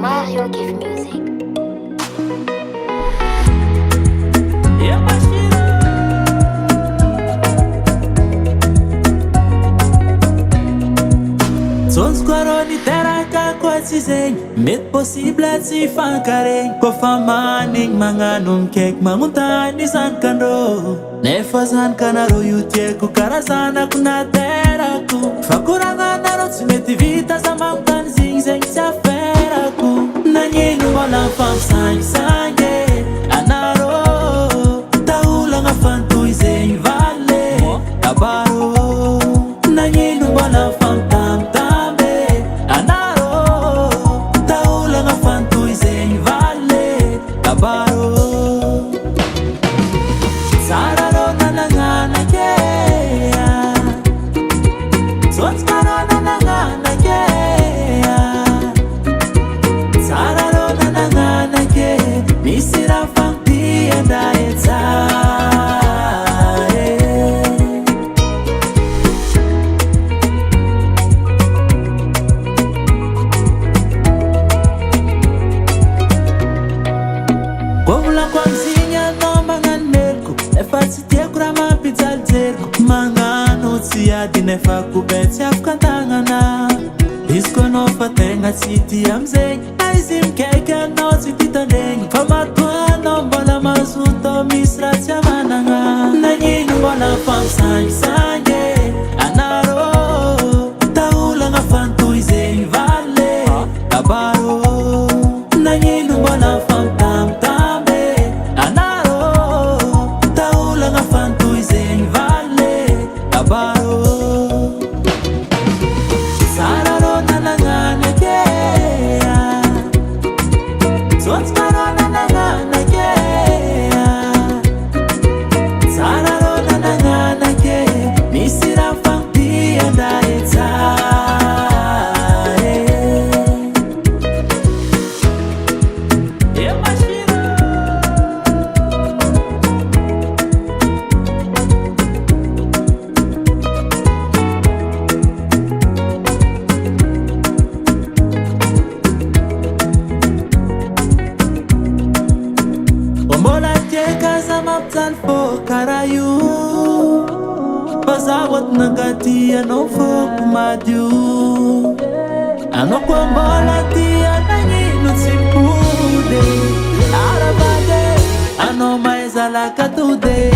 Mario give music. Sonskwaroni teraka kwa tsizegny mety possible tsy fankaregny koa fa manigny magnano mikaiky magnontany zanakandrô nefa zanakanarô io tiako karaha zanako naterako fa koragnanarô tsy mety vita za magnontany zigny zegny tsy aferako nagnino mbola mifampisangisangy anarô taolagna fantoy zegny vale abarô nagnino mbola nefa kubetsy afaka antagnana izy koa anao fa tegna tsy tia amizegny aizy mikaiky anao tsy tia tandregny fa matoanao mbola mazoto misy raha tsy amanagna nagnino mbola fampisangisangy anarô taolagna fantoy zegny vale abarô nagnino mbola fampitambitamby anarô taolagna fantoy zegny vale abarô karayu pasawat nagati ano fok madyu ano kwa malati anangino simpude arabade ano maizala katude